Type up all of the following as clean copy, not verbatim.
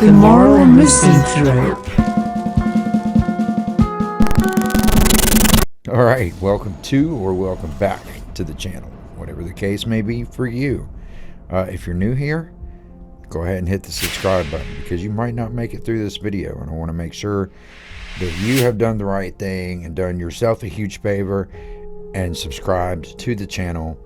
The moral misanthrope. Alright, welcome to or welcome back to the channel, whatever the case may be for you. If you're new here, go ahead and hit the subscribe button because you might not make it through this video, and I want to make sure that you have done the right thing and done yourself a huge favor and subscribed to the channel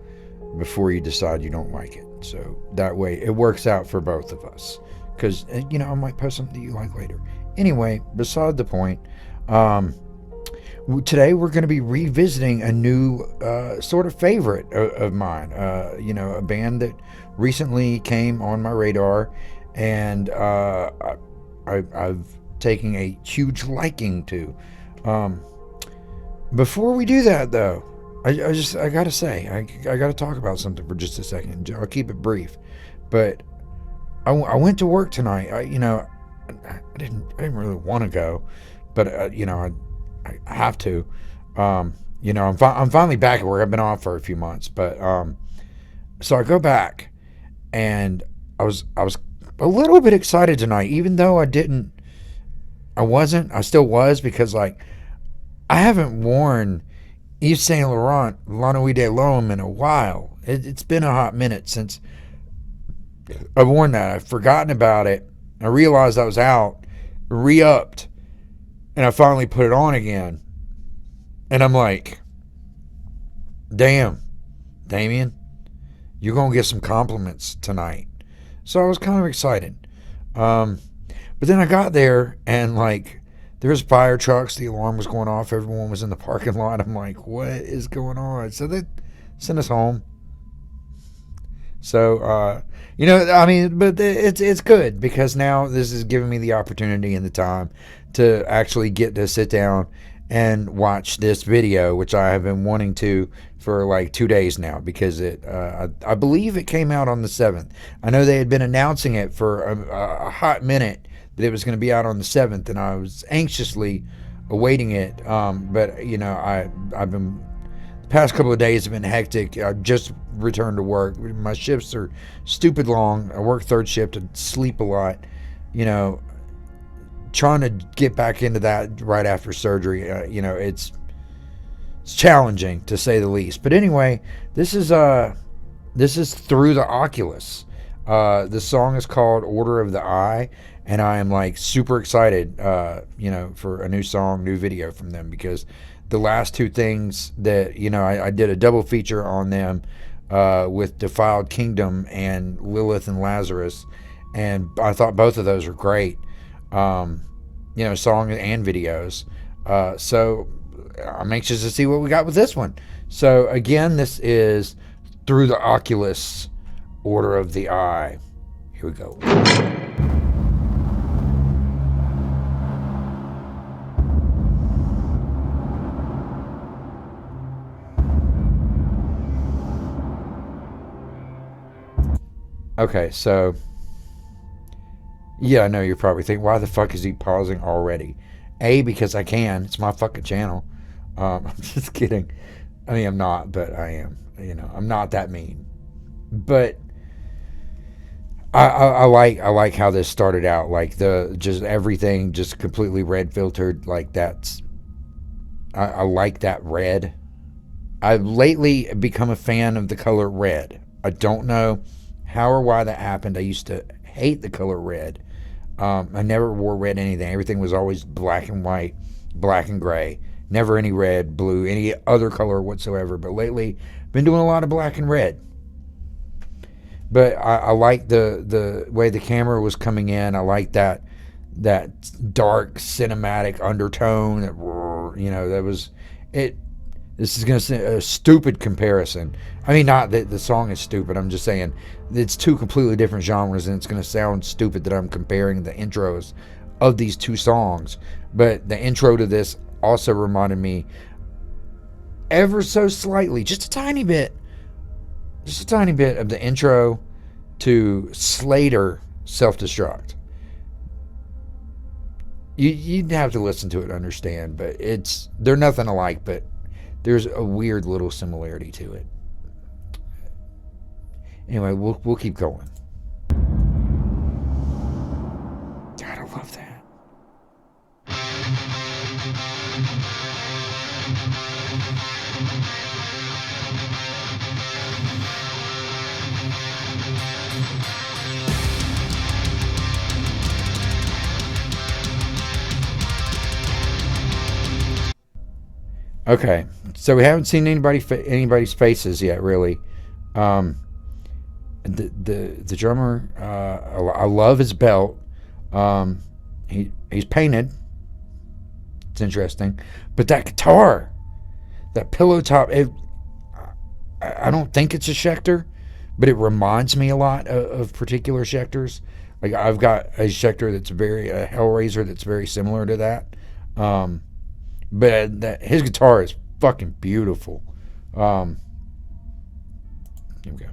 before you decide you don't like it. So that way it works out for both of us, because you know, I might post something that you like later. Anyway, beside the point, today we're going to be revisiting a new sort of favorite of mine, you know, a band that recently came on my radar, and I've taken a huge liking to. Before we do that though, I gotta say, I gotta talk about something for just a second. I'll keep it brief, but I went to work tonight. I didn't really want to go, but you know, I have to. You know, I'm finally back at work. I've been off for a few months, but so I go back, and I was a little bit excited tonight, even though I still was, because like I haven't worn Yves Saint Laurent La Nuit de l'Homme in a while. It's been a hot minute since I've worn that. I've forgotten about it. I realized I was out, re-upped, and I finally put it on again. And I'm like, damn, Damien, you're going to get some compliments tonight. So I was kind of excited. But then I got there, and like, there was fire trucks, the alarm was going off, everyone was in the parking lot. I'm like, what is going on? So they sent us home. So, you know, I mean, but it's good, because now this is giving me the opportunity and the time to actually get to sit down and watch this video, which I have been wanting to for like 2 days now, because I believe it came out on the 7th. I know they had been announcing it for a hot minute, that it was going to be out on the 7th, and I was anxiously awaiting it. But you know, I've been, the past couple of days have been hectic. I just returned to work. My shifts are stupid long. I work third shift and sleep a lot. You know, trying to get back into that right after surgery, you know, it's challenging to say the least. But anyway, this is Through the Oculus. The song is called Order of the Eye, and I am like super excited, you know, for a new song, new video from them, because the last two things that, you know, I did a double feature on them with Defiled Kingdom and Lilith and Lazarus, and I thought both of those were great, you know, song and videos. So I'm anxious to see what we got with this one. So again, this is Through the Oculus, Order of the Eye. Here we go. Okay, so yeah, I know you're probably thinking, why the fuck is he pausing already? A, because I can. It's my fucking channel. I'm just kidding. I mean, I'm not, but I am. You know, I'm not that mean. But I like how this started out. Like just everything just completely red filtered. Like that's, I like that red. I've lately become a fan of the color red. I don't know how or why that happened. I used to hate the color red. I never wore red anything. Everything was always black and white, black and gray. Never any red, blue, any other color whatsoever. But lately, been doing a lot of black and red. But I like the way the camera was coming in. I like that dark cinematic undertone. That, you know, that was it. This is going to say a stupid comparison. I mean, not that the song is stupid. I'm just saying it's two completely different genres, and it's going to sound stupid that I'm comparing the intros of these two songs. But the intro to this also reminded me ever so slightly, just a tiny bit of the intro to Slater Self-Destruct. You'd have to listen to it to understand, but they're nothing alike, but there's a weird little similarity to it. Anyway, we'll keep going. love that. Okay, so we haven't seen anybody's faces yet, really. The drummer, I love his belt. He's painted. It's interesting, but that guitar, that pillow top, I don't think it's a Schecter, but it reminds me a lot of particular Schecters. Like I've got a Schecter that's a Hellraiser that's very similar to that. But his guitar is fucking beautiful. Here we go.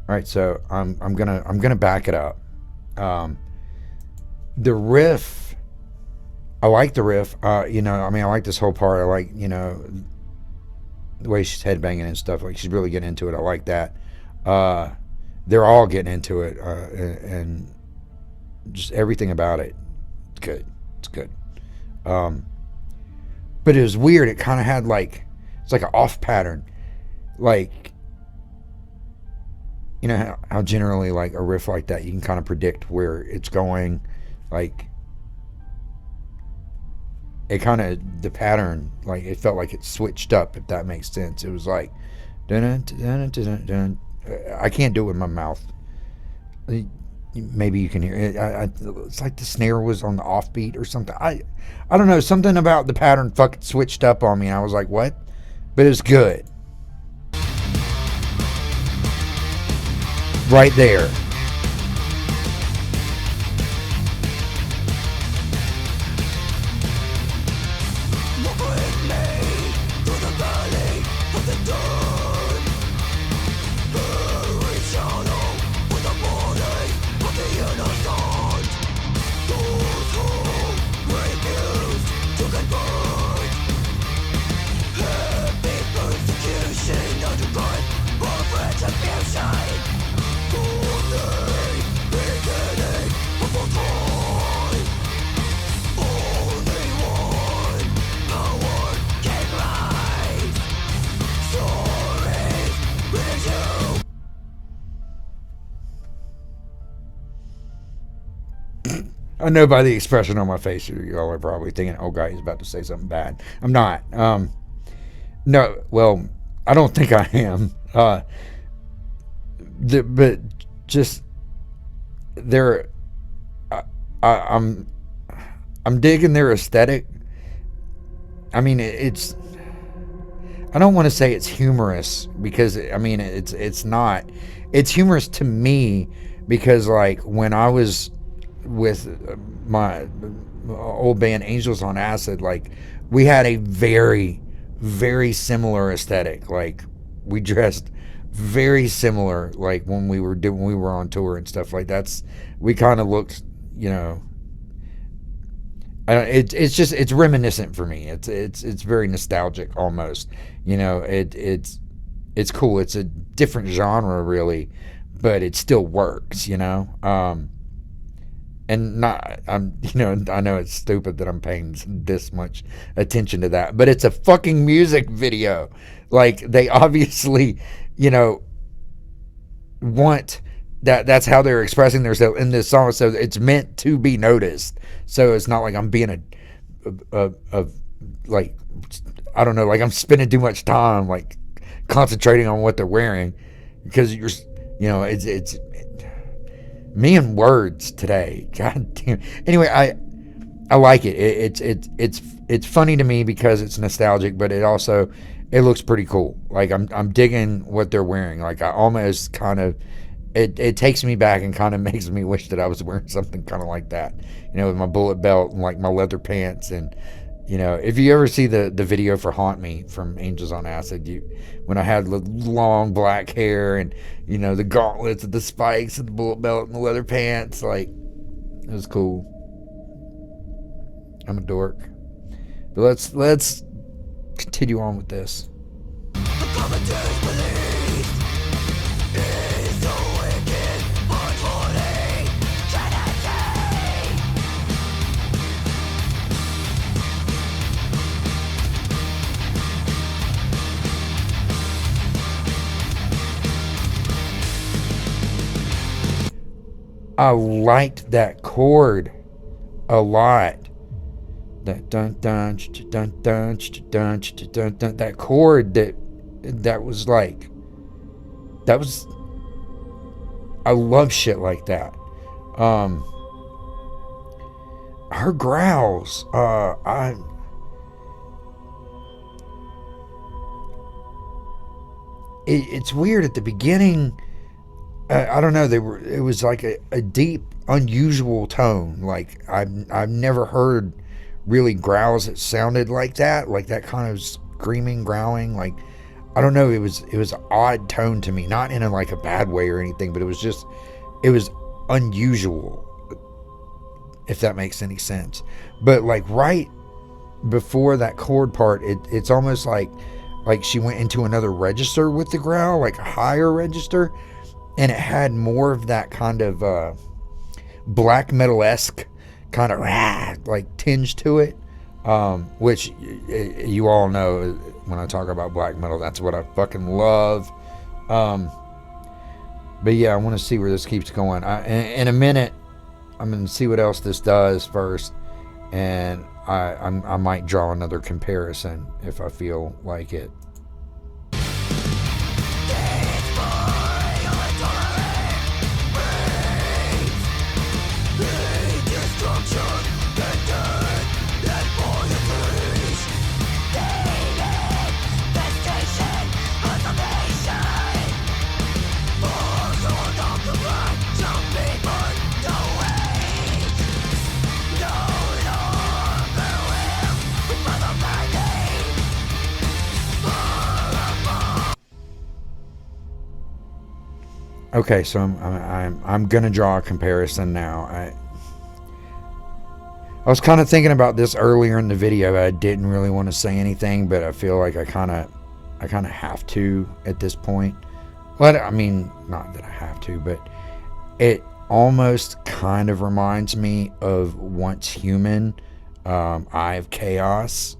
All right, so I'm gonna back it up. The riff, I like the riff. I like this whole part. I like the way she's headbanging and stuff. Like she's really getting into it. I like that. They're all getting into it, and just everything about it. It's good. It's good. But it was weird. It kind of had it's like an off pattern, like. You know how generally like a riff like that you can kind of predict where it's going, like it kind of the pattern, like it felt like it switched up, if that makes sense. It was like dun, dun, dun, dun, dun. I can't do it with my mouth. Maybe you can hear it. It's like the snare was on the offbeat or something. I don't know, something about the pattern fucking switched up on me and I was like, what? But it's good. Right there. I know by the expression on my face, y'all are probably thinking, "Oh, God, he's about to say something bad." I'm not. No, well, I don't think I am. But just they're, I'm digging their aesthetic. I mean, it's. I don't want to say it's humorous because I mean it's not. It's humorous to me because like when I was with my old band Angels on Acid, like we had a very, very similar aesthetic. Like we dressed very similar. Like when we were on tour and stuff like that's we kind of looked, it's reminiscent for me. It's very nostalgic almost. It's cool. It's a different genre really, but it still works. And not I know it's stupid that I'm paying this much attention to that, but it's a fucking music video. Like they obviously want that's how they're expressing themselves in this song, so it's meant to be noticed. So it's not like I'm being a like I don't know, like I'm spending too much time like concentrating on what they're wearing because it's me and words today. God damn. Anyway, I like it. It's funny to me because it's nostalgic, but it looks pretty cool. Like I'm digging what they're wearing. Like I almost kind of it takes me back and kind of makes me wish that I was wearing something kind of like that, with my bullet belt and like my leather pants. And if you ever see the video for Haunt Me from Angels on Acid, when I had the long black hair and the gauntlets and the spikes and the bullet belt and the leather pants, like, it was cool. I'm a dork. But let's continue on with this. I liked that chord a lot. That dun dun dun dun dun dun dun. That chord that was like, that was. I love shit like that. Her growls. It's weird at the beginning. I don't know. It was like a deep, unusual tone. Like I've never heard really growls that sounded like that kind of screaming, growling. Like, I don't know. It was an odd tone to me, not in like a bad way or anything, but it was unusual, if that makes any sense. But like right before that chord part, it's almost like she went into another register with the growl, like a higher register. And it had more of that kind of black metal-esque kind of like tinge to it, which you all know when I talk about black metal, that's what I fucking love. But yeah, I want to see where this keeps going. In a minute, I'm going to see what else this does first, and I might draw another comparison if I feel like it. Okay, so I'm gonna draw a comparison now. I was kind of thinking about this earlier in the video. I didn't really want to say anything, but I feel like I kind of have to at this point. Well, I mean, not that I have to, but it almost kind of reminds me of Once Human, Eye of Chaos,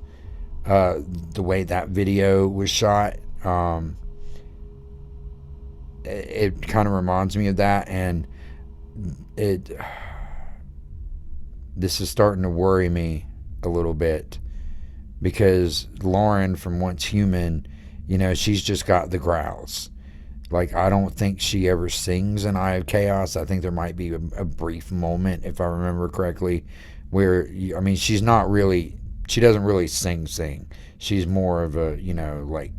the way that video was shot. It kind of reminds me of that, and this is starting to worry me a little bit, because Lauren from Once Human, she's just got the growls. Like, I don't think she ever sings in Eye of Chaos. I think there might be a brief moment, if I remember correctly, where, she doesn't really sing. She's more of a, like,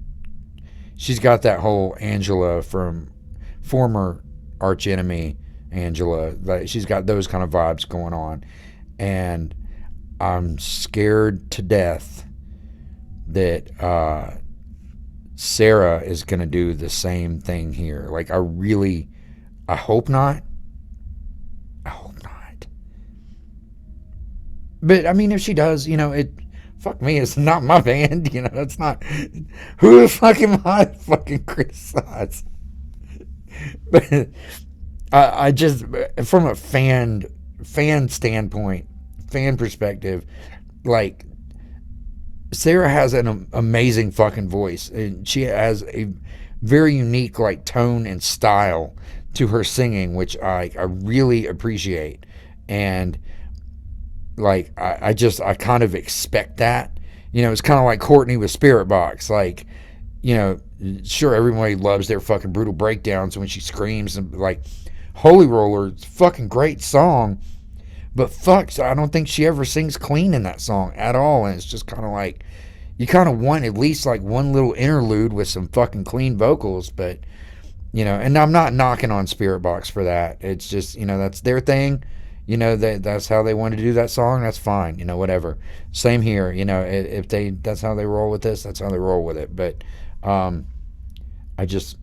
she's got that whole Angela from former Arch Enemy Angela. Like, she's got those kind of vibes going on. And I'm scared to death that Sarah is going to do the same thing here. Like, I hope not. I hope not. But, if she does, fuck me, it's not my band, it's not, who the fuck am I to fucking criticize? But I just, from a fan standpoint, fan perspective, like, Sarah has an amazing fucking voice, and she has a very unique, like, tone and style to her singing, which I really appreciate. And, like, I kind of expect that. It's kind of like Courtney with Spirit Box. Like, sure, everybody loves their fucking brutal breakdowns when she screams, and, like, Holy Roller, it's a fucking great song, but fuck, I don't think she ever sings clean in that song at all. And it's just kind of like, you kind of want at least like one little interlude with some fucking clean vocals. But And I'm not knocking on Spirit Box for that. It's just, that's their thing. That's how they want to do that song. That's fine. Whatever. Same here. If that's how they roll with this, that's how they roll with it. But I just,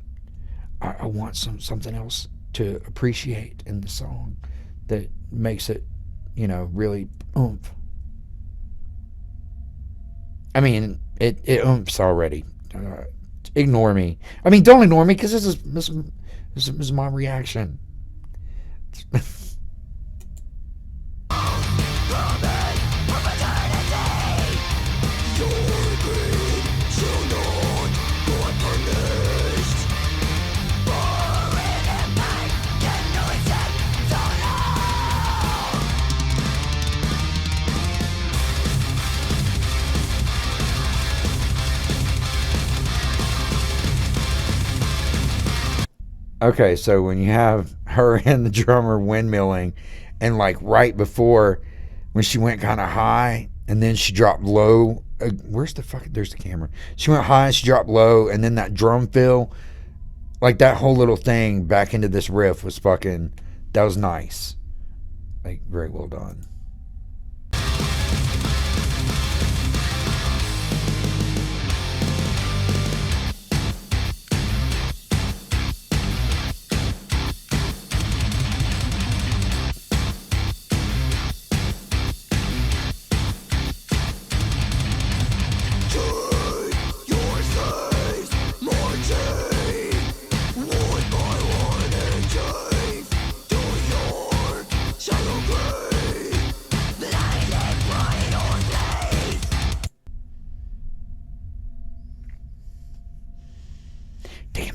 I want something else to appreciate in the song that makes it, really oomph. I mean, it oomphs already. Ignore me. I mean, don't ignore me, because this is my reaction. Okay, so when you have her and the drummer windmilling, and like right before when she went kind of high and then she dropped low. There's the camera. She went high, she dropped low, and then that drum fill, like that whole little thing back into this riff was that was nice. Like, very well done.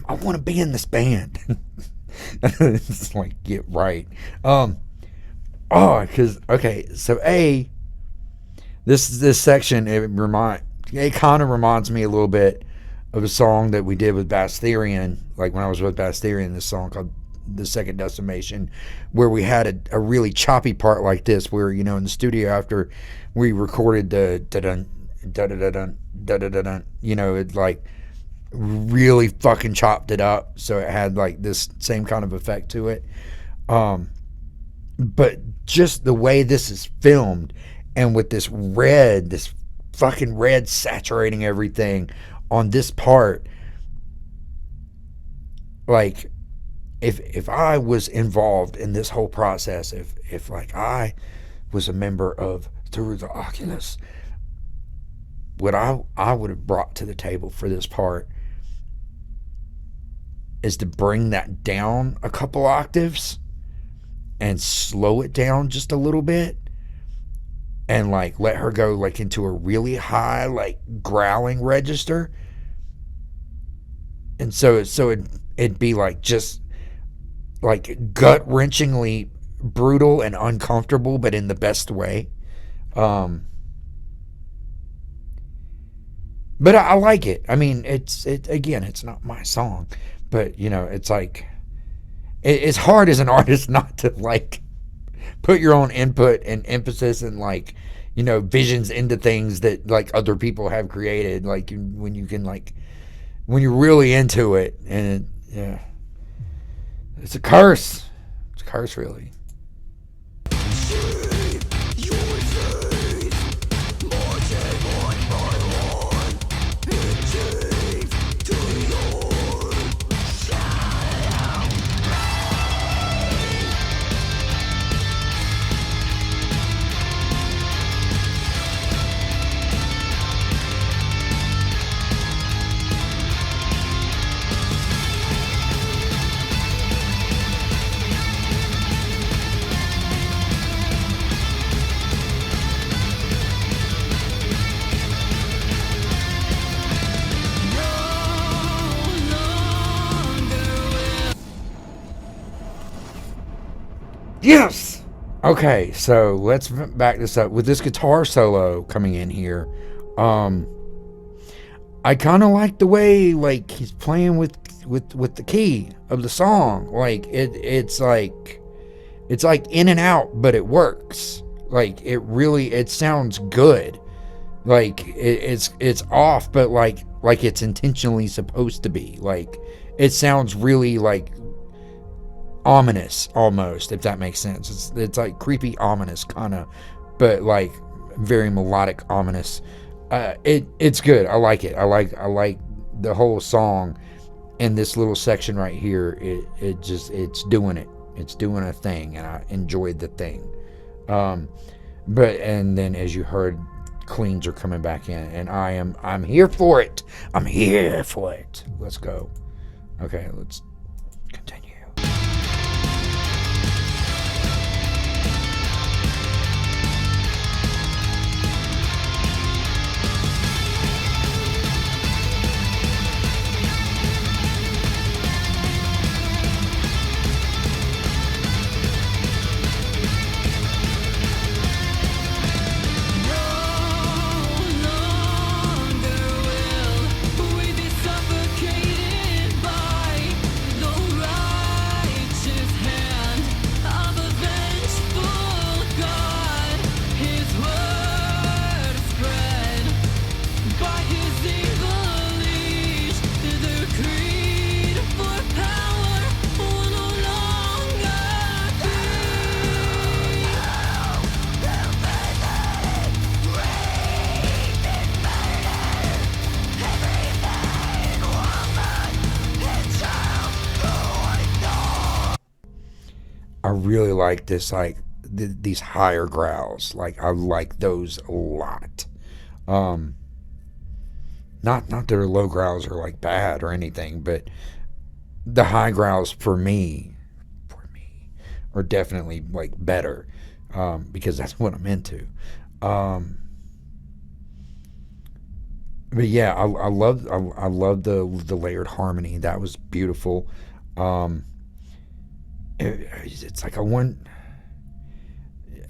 I want to be in this band. It's like, get right. Because so this section, it kind of reminds me a little bit of a song that we did with Bastherian, like when I was with Bastherian, this song called The Second Decimation, where we had a really choppy part like this, where, in the studio after we recorded the da-dun, da-da-da-dun, da-da-da-dun, it like really fucking chopped it up, so it had like this same kind of effect to it. But just the way this is filmed, and with this fucking red saturating everything on this part, like if I was involved in this whole process, if like I was a member of Through the Oculus, what I would have brought to the table for this part is to bring that down a couple octaves and slow it down just a little bit, and like let her go like into a really high, like growling register, and so it'd be like just like gut-wrenchingly brutal and uncomfortable, but in the best way. But I like it. I mean, it's not my song, but it's like, it's hard as an artist not to like put your own input and emphasis and like, visions into things that like other people have created. Like when you're really into it, and it's a curse. It's a curse, really. Yes! Okay, so let's back this up with this guitar solo coming in here. I kind of like the way like he's playing with the key of the song. Like it's like in and out, but it works. Like it sounds good. Like it's off, but like it's intentionally supposed to be. Like it sounds really like ominous almost, if that makes sense. It's like creepy, ominous kind of, but like very melodic, ominous. It's good. I like it. I like the whole song. In this little section right here, it's doing it. It's doing a thing, and I enjoyed the thing. And then as you heard, cleans are coming back in, and I'm here for it. I'm here for it. Let's go. Okay, let's continue. I really like this, like these higher growls. Like I like those a lot. Not that the low growls are like bad or anything, but the high growls for me are definitely like better, because that's what I'm into. But yeah, I love the layered harmony. That was beautiful. It's like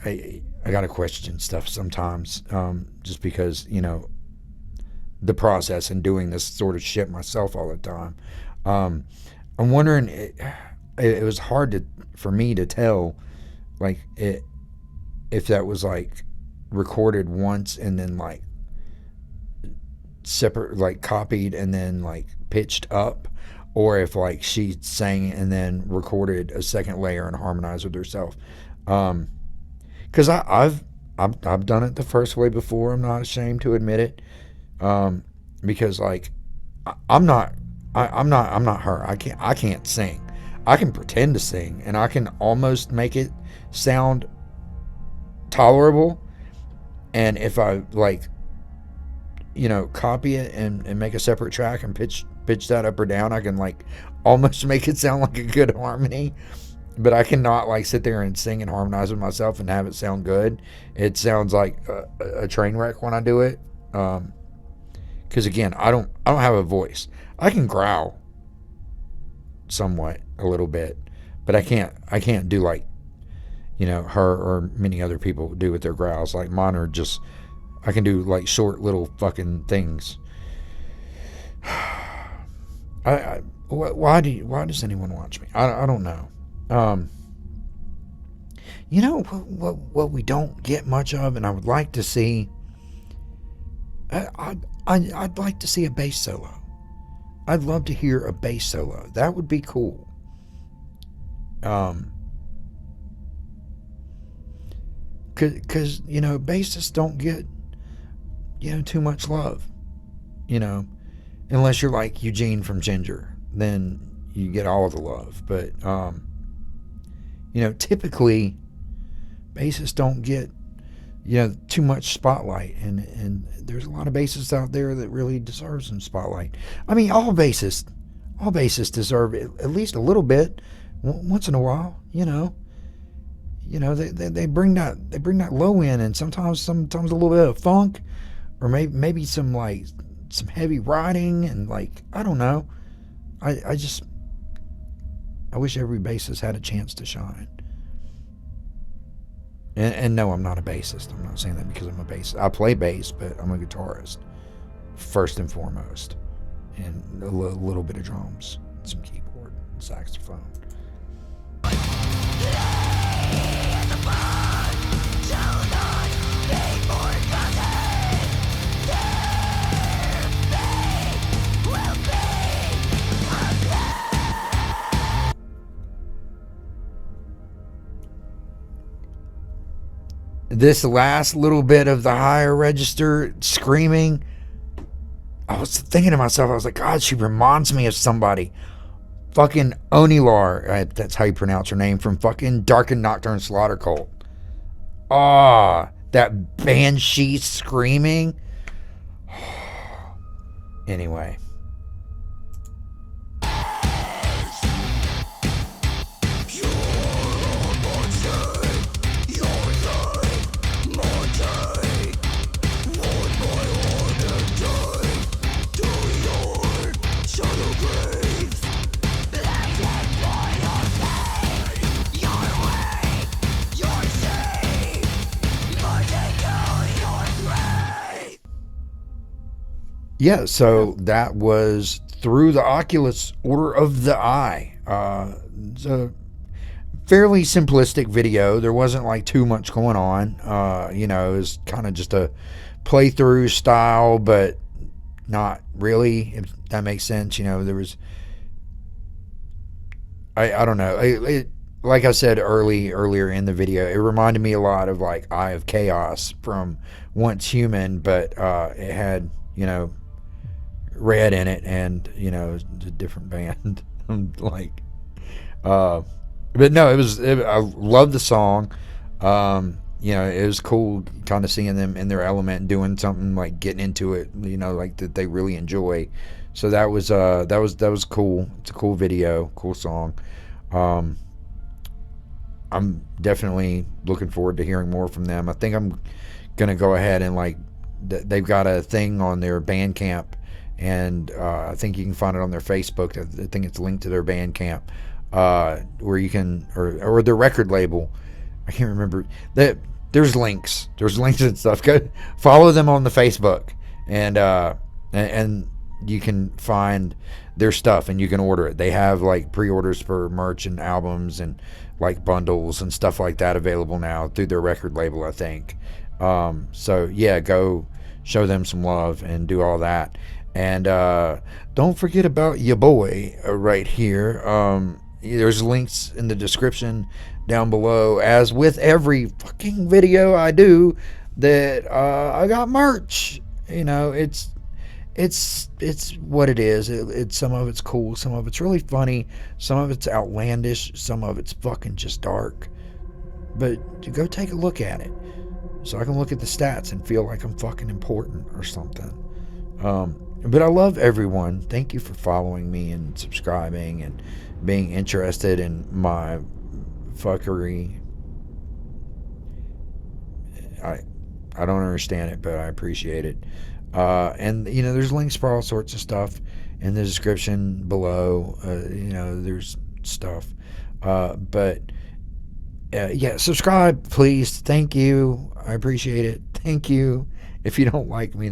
I gotta question stuff sometimes, just because the process and doing this sort of shit myself all the time. I'm wondering, it was hard for me to tell, like if that was like recorded once and then like separate, like copied and then like pitched up, or if like she sang and then recorded a second layer and harmonized with herself. Because I've done it the first way before. I'm not ashamed to admit it. Because like I'm not her. I can't sing. I can pretend to sing, and I can almost make it sound tolerable. And if I like, copy it and make a separate track and pitch that up or down, I can like almost make it sound like a good harmony. But I cannot like sit there and sing and harmonize with myself and have it sound good. It sounds like a train wreck when I do it. Because again, I don't have a voice. I can growl somewhat, a little bit, but I can't do like her or many other people do with their growls. Like mine are just, I can do like short little fucking things. Why does anyone watch me? I don't know. What we don't get much of, and I would like to see. I'd like to see a bass solo. I'd love to hear a bass solo. That would be cool. Because bassists don't get too much love. Unless you're like Eugene from Ginger, then you get all of the love. But typically bassists don't get too much spotlight, and there's a lot of bassists out there that really deserve some spotlight. I mean, all bassists deserve at least a little bit once in a while. They bring that low in, and sometimes a little bit of funk, or maybe some heavy riding, and like I don't know. I wish every bassist had a chance to shine. And no, I'm not a bassist. I'm not saying that because I'm a bassist. I play bass, but I'm a guitarist first and foremost, and a little bit of drums, some keyboard, saxophone. this last little bit of the higher register screaming, I was thinking to myself, I was like, God, she reminds me of somebody. Fucking Onilar, that's how you pronounce her name, from fucking Dark and Nocturne Slaughter Cult. Ah, that banshee screaming. Anyway. Yeah, so that was Through the Oculus, Order of the Eye. It's a fairly simplistic video. There wasn't like too much going on. It was kind of just a playthrough style, but not really, if that makes sense. There was, I don't know. Like I said earlier in the video, it reminded me a lot of like Eye of Chaos from Once Human, but it had, Red in it, and it's a different band. Like, but no, I love the song. It was cool kind of seeing them in their element, doing something like getting into it, like that they really enjoy. So that was cool. It's a cool video, cool song. I'm definitely looking forward to hearing more from them. I think I'm gonna go ahead and like they've got a thing on their Bandcamp, and I think you can find it on their Facebook. I think it's linked to their Bandcamp, where you can, or their record label. I can't remember. There's links. There's links and stuff. Go follow them on the Facebook, and you can find their stuff and you can order it. They have like pre-orders for merch and albums and like bundles and stuff like that available now through their record label, I think. So yeah, go show them some love and do all that. And don't forget about your boy right here. There's links in the description down below, as with every fucking video I do, that I got merch. It's what it is. It's some of it's cool, some of it's really funny, some of it's outlandish, some of it's fucking just dark. But go take a look at it, so I can look at the stats and feel like I'm fucking important or something. But I love everyone. Thank you for following me and subscribing and being interested in my fuckery. I don't understand it, but I appreciate it. And there's links for all sorts of stuff in the description below. There's stuff. But yeah, subscribe, please. Thank you. I appreciate it. Thank you. If you don't like me,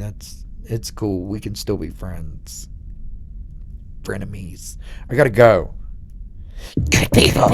it's cool. We can still be friends. Frenemies. I gotta go. Good people.